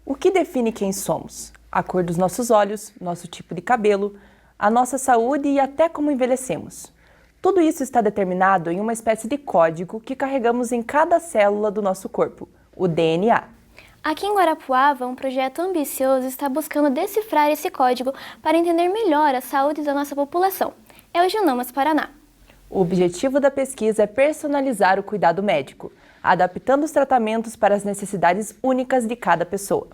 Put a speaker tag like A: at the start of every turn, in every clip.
A: O que define quem somos? A cor dos nossos olhos, nosso tipo de cabelo, a nossa saúde e até como envelhecemos. Tudo isso está determinado em uma espécie de código que carregamos em cada célula do nosso corpo, o DNA.
B: Aqui em Guarapuava, um projeto ambicioso está buscando decifrar esse código para entender melhor a saúde da nossa população. É o Genomas Paraná.
A: O objetivo da pesquisa é personalizar o cuidado médico, adaptando os tratamentos para as necessidades únicas de cada pessoa.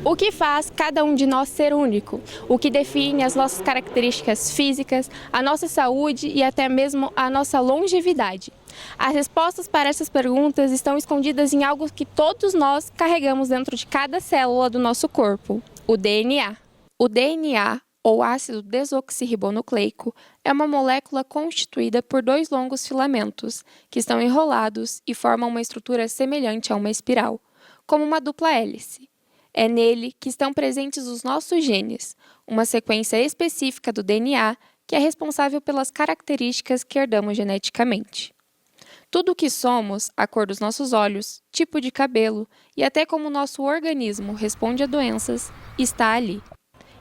C: O que faz cada um de nós ser único? O que define as nossas características físicas, a nossa saúde e até mesmo a nossa longevidade? As respostas para essas perguntas estão escondidas em algo que todos nós carregamos dentro de cada célula do nosso corpo, o DNA. O DNA, ou ácido desoxirribonucleico, é uma molécula constituída por dois longos filamentos, que estão enrolados e formam uma estrutura semelhante a uma espiral, como uma dupla hélice. É nele que estão presentes os nossos genes, uma sequência específica do DNA que é responsável pelas características que herdamos geneticamente. Tudo o que somos, a cor dos nossos olhos, tipo de cabelo e até como nosso organismo responde a doenças, está ali.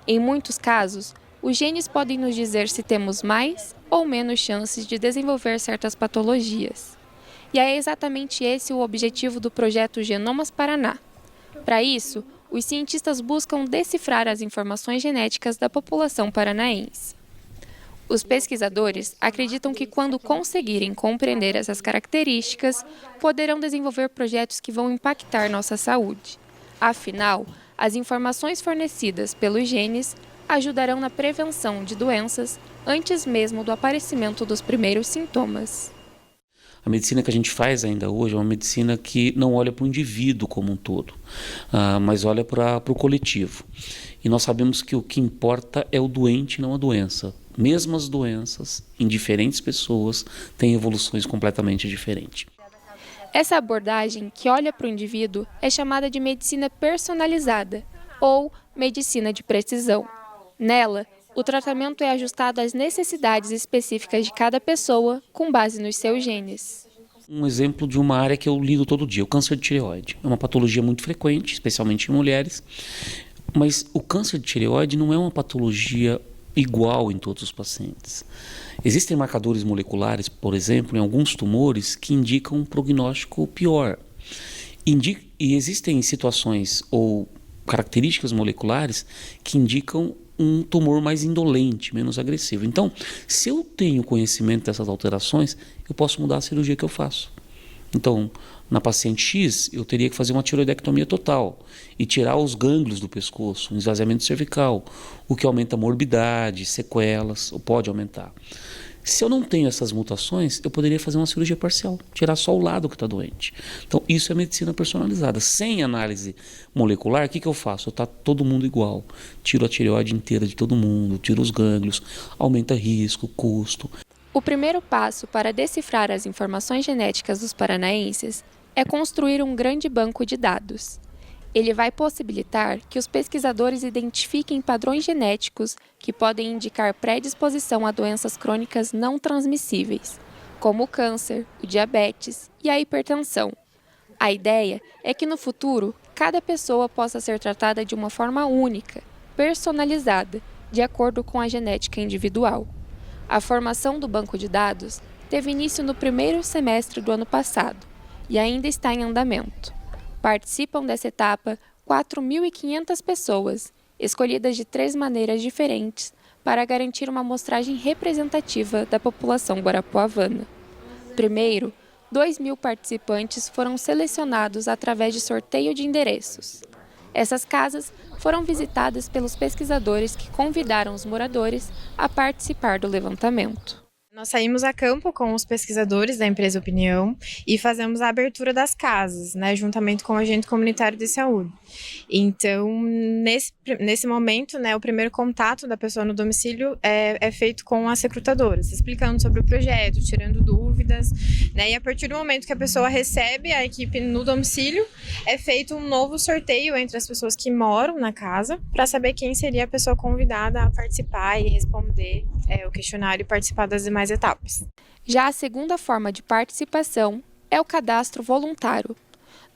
C: Em muitos casos, os genes podem nos dizer se temos mais ou menos chances de desenvolver certas patologias. E é exatamente esse o objetivo do projeto Genomas Paraná. Para isso, os cientistas buscam decifrar as informações genéticas da população paranaense. Os pesquisadores acreditam que, quando conseguirem compreender essas características, poderão desenvolver projetos que vão impactar nossa saúde. Afinal, as informações fornecidas pelos genes ajudarão na prevenção de doenças antes mesmo do aparecimento dos primeiros sintomas.
D: A medicina que a gente faz ainda hoje é uma medicina que não olha para o indivíduo como um todo, mas olha para o coletivo. E nós sabemos que o que importa é o doente, não a doença. Mesmo as doenças, em diferentes pessoas, têm evoluções completamente diferentes.
C: Essa abordagem que olha para o indivíduo é chamada de medicina personalizada, ou medicina de precisão. Nela, o tratamento é ajustado às necessidades específicas de cada pessoa, com base nos seus genes.
D: Um exemplo de uma área que eu lido todo dia, o câncer de tireoide. É uma patologia muito frequente, especialmente em mulheres, mas o câncer de tireoide não é uma patologia igual em todos os pacientes. Existem marcadores moleculares, por exemplo, em alguns tumores que indicam um prognóstico pior. E existem situações ou características moleculares que indicam um tumor mais indolente, menos agressivo. Então, se eu tenho conhecimento dessas alterações, eu posso mudar a cirurgia que eu faço. Então, na paciente X, eu teria que fazer uma tiroidectomia total e tirar os gânglios do pescoço, um esvaziamento cervical, o que aumenta a morbidade, sequelas, ou pode aumentar. Se eu não tenho essas mutações, eu poderia fazer uma cirurgia parcial, tirar só o lado que está doente. Então, isso é medicina personalizada. Sem análise molecular, o que eu faço? Está todo mundo igual. Tiro a tireoide inteira de todo mundo, tiro os gânglios, aumenta risco, custo.
C: O primeiro passo para decifrar as informações genéticas dos paranaenses é construir um grande banco de dados. Ele vai possibilitar que os pesquisadores identifiquem padrões genéticos que podem indicar predisposição a doenças crônicas não transmissíveis, como o câncer, o diabetes e a hipertensão. A ideia é que no futuro, cada pessoa possa ser tratada de uma forma única, personalizada, de acordo com a genética individual. A formação do banco de dados teve início no primeiro semestre do ano passado e ainda está em andamento. Participam dessa etapa 4.500 pessoas, escolhidas de 3 maneiras diferentes para garantir uma amostragem representativa da população guarapuavana. Primeiro, 2.000 participantes foram selecionados através de sorteio de endereços. Essas casas foram visitadas pelos pesquisadores que convidaram os moradores a participar do levantamento.
E: Nós saímos a campo com os pesquisadores da empresa Opinião e fazemos a abertura das casas, né, juntamente com o agente comunitário de saúde. Então, nesse momento, né, o primeiro contato da pessoa no domicílio é feito com as recrutadoras, explicando sobre o projeto, tirando dúvidas, né, e a partir do momento que a pessoa recebe a equipe no domicílio, é feito um novo sorteio entre as pessoas que moram na casa para saber quem seria a pessoa convidada a participar e responder o questionário e participar das demais etapas.
C: Já a segunda forma de participação é o cadastro voluntário.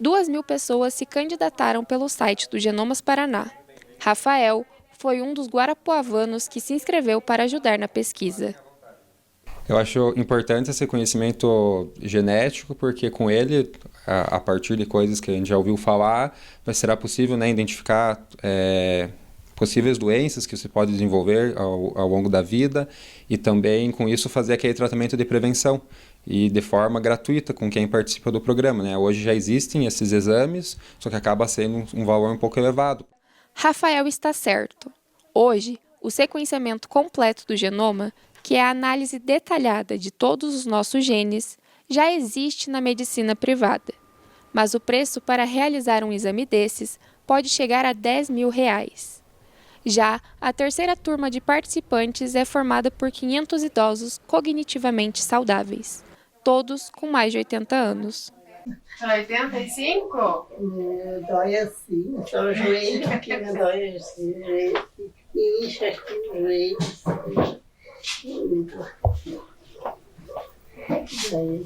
C: 2.000 pessoas se candidataram pelo site do Genomas Paraná. Rafael foi um dos guarapuavanos que se inscreveu para ajudar na pesquisa.
F: Eu acho importante esse conhecimento genético, porque com ele, a partir de coisas que a gente já ouviu falar, será possível, né, identificar possíveis doenças que você pode desenvolver ao longo da vida e também, com isso, fazer aquele tratamento de prevenção e de forma gratuita com quem participa do programa, né? Hoje já existem esses exames, só que acaba sendo um valor um pouco elevado.
C: Rafael está certo. Hoje, o sequenciamento completo do genoma, que é a análise detalhada de todos os nossos genes, já existe na medicina privada. Mas o preço para realizar um exame desses pode chegar a R$10.000. Já a terceira turma de participantes é formada por 500 idosos cognitivamente saudáveis, todos com mais de 80 anos.
E: 85?
G: Dói assim, só o joelho aqui, me dói assim, o joelho, incha aqui o joelho.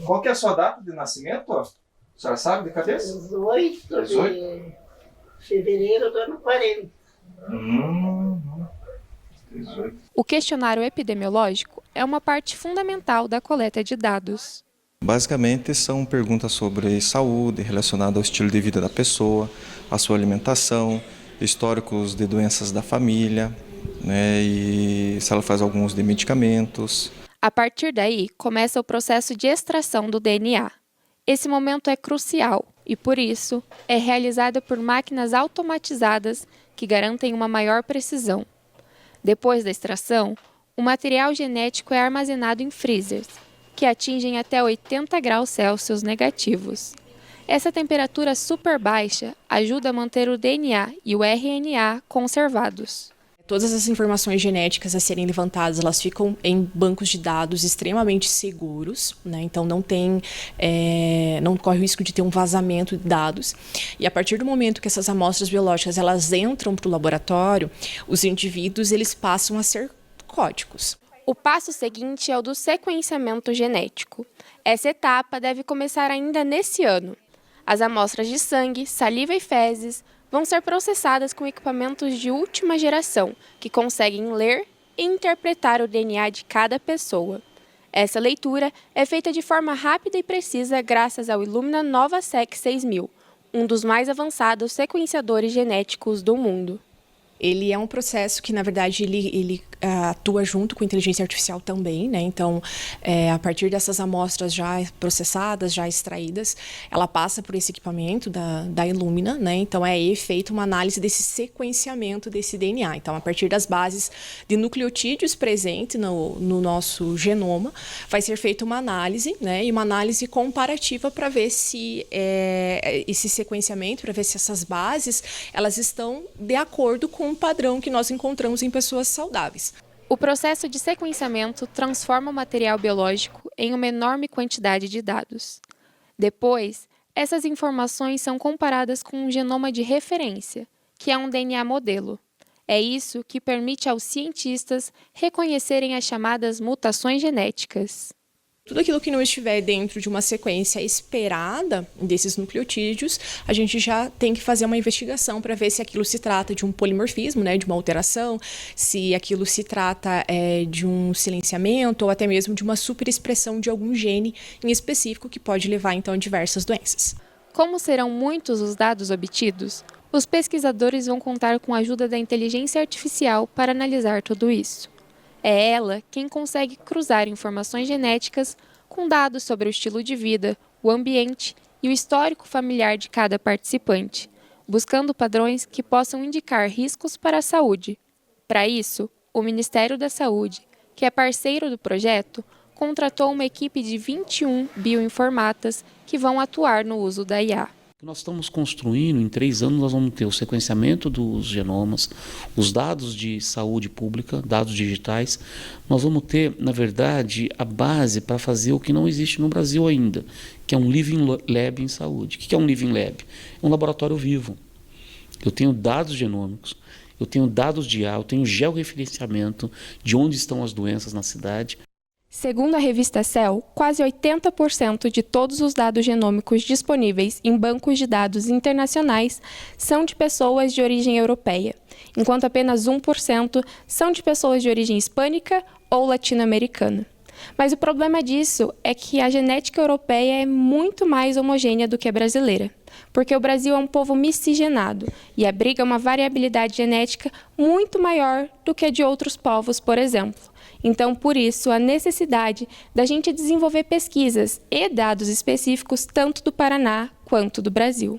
H: Qual que é a sua data de nascimento? A senhora sabe de cabeça?
G: 18 de fevereiro do ano 40.
H: 18.
C: O questionário epidemiológico é uma parte fundamental da coleta de dados.
I: Basicamente, são perguntas sobre saúde, relacionadas ao estilo de vida da pessoa, a sua alimentação, históricos de doenças da família, né, e se ela faz algum uso de medicamentos.
C: A partir daí, começa o processo de extração do DNA. Esse momento é crucial e, por isso, é realizado por máquinas automatizadas que garantem uma maior precisão. Depois da extração, o material genético é armazenado em freezers, que atingem até 80 graus Celsius negativos. Essa temperatura super baixa ajuda a manter o DNA e o RNA conservados.
J: Todas as informações genéticas a serem levantadas, elas ficam em bancos de dados extremamente seguros, né? Então não corre o risco de ter um vazamento de dados. E a partir do momento que essas amostras biológicas elas entram para o laboratório, os indivíduos eles passam a ser códigos.
C: O passo seguinte é o do sequenciamento genético. Essa etapa deve começar ainda nesse ano. As amostras de sangue, saliva e fezes vão ser processadas com equipamentos de última geração, que conseguem ler e interpretar o DNA de cada pessoa. Essa leitura é feita de forma rápida e precisa graças ao Illumina NovaSeq 6000, um dos mais avançados sequenciadores genéticos do mundo.
J: Ele é um processo que, na verdade, ele atua junto com a inteligência artificial também, né? Então, a partir dessas amostras já processadas, já extraídas, ela passa por esse equipamento da Illumina, né? Então, é feita uma análise desse sequenciamento desse DNA. Então, a partir das bases de nucleotídeos presentes no nosso genoma, vai ser feita uma análise, né? E uma análise comparativa para ver se esse sequenciamento, para ver se essas bases, elas estão de acordo com um padrão que nós encontramos em pessoas saudáveis.
C: O processo de sequenciamento transforma o material biológico em uma enorme quantidade de dados. Depois, essas informações são comparadas com um genoma de referência, que é um DNA modelo. É isso que permite aos cientistas reconhecerem as chamadas mutações genéticas.
J: Tudo aquilo que não estiver dentro de uma sequência esperada desses nucleotídeos, a gente já tem que fazer uma investigação para ver se aquilo se trata de um polimorfismo, né, de uma alteração, se aquilo se trata de um silenciamento ou até mesmo de uma superexpressão de algum gene em específico que pode levar então a diversas doenças.
C: Como serão muitos os dados obtidos, os pesquisadores vão contar com a ajuda da inteligência artificial para analisar tudo isso. É ela quem consegue cruzar informações genéticas com dados sobre o estilo de vida, o ambiente e o histórico familiar de cada participante, buscando padrões que possam indicar riscos para a saúde. Para isso, o Ministério da Saúde, que é parceiro do projeto, contratou uma equipe de 21 bioinformatas que vão atuar no uso da IA.
D: Nós estamos construindo, em 3 anos nós vamos ter o sequenciamento dos genomas, os dados de saúde pública, dados digitais. Nós vamos ter, na verdade, a base para fazer o que não existe no Brasil ainda, que é um Living Lab em saúde. O que é um Living Lab? É um laboratório vivo. Eu tenho dados genômicos, eu tenho dados de IA, eu tenho georreferenciamento de onde estão as doenças na cidade.
C: Segundo a revista Cell, quase 80% de todos os dados genômicos disponíveis em bancos de dados internacionais são de pessoas de origem europeia, enquanto apenas 1% são de pessoas de origem hispânica ou latino-americana. Mas o problema disso é que a genética europeia é muito mais homogênea do que a brasileira, porque o Brasil é um povo miscigenado e abriga uma variabilidade genética muito maior do que a de outros povos, por exemplo. Então, por isso, a necessidade da gente desenvolver pesquisas e dados específicos tanto do Paraná quanto do Brasil.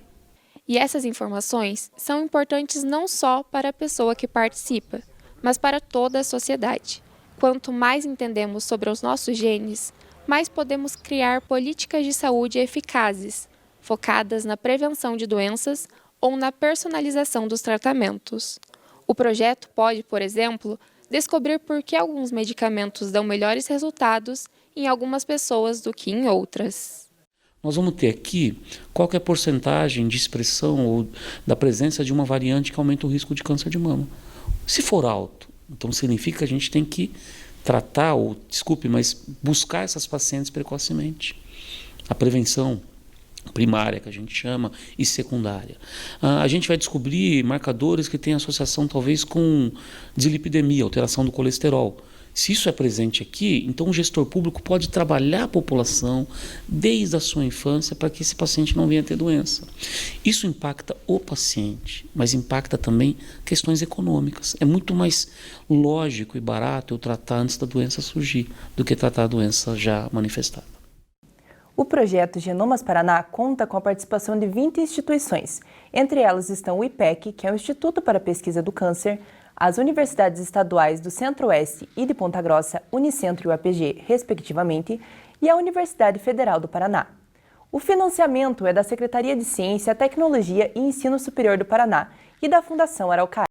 C: E essas informações são importantes não só para a pessoa que participa, mas para toda a sociedade. Quanto mais entendemos sobre os nossos genes, mais podemos criar políticas de saúde eficazes, focadas na prevenção de doenças ou na personalização dos tratamentos. O projeto pode, por exemplo, descobrir por que alguns medicamentos dão melhores resultados em algumas pessoas do que em outras.
D: Nós vamos ter aqui qual que é a porcentagem de expressão ou da presença de uma variante que aumenta o risco de câncer de mama. Se for alto, então significa que a gente tem que tratar, mas buscar essas pacientes precocemente. A prevenção primária, que a gente chama, e secundária. A gente vai descobrir marcadores que têm associação talvez com dislipidemia, alteração do colesterol. Se isso é presente aqui, então o gestor público pode trabalhar a população desde a sua infância para que esse paciente não venha a ter doença. Isso impacta o paciente, mas impacta também questões econômicas. É muito mais lógico e barato eu tratar antes da doença surgir do que tratar a doença já manifestada.
A: O projeto Genomas Paraná conta com a participação de 20 instituições. Entre elas estão o IPEC, que é o Instituto para a Pesquisa do Câncer, as universidades estaduais do Centro-Oeste e de Ponta Grossa, Unicentro e o APG, respectivamente, e a Universidade Federal do Paraná. O financiamento é da Secretaria de Ciência, Tecnologia e Ensino Superior do Paraná e da Fundação Araucária.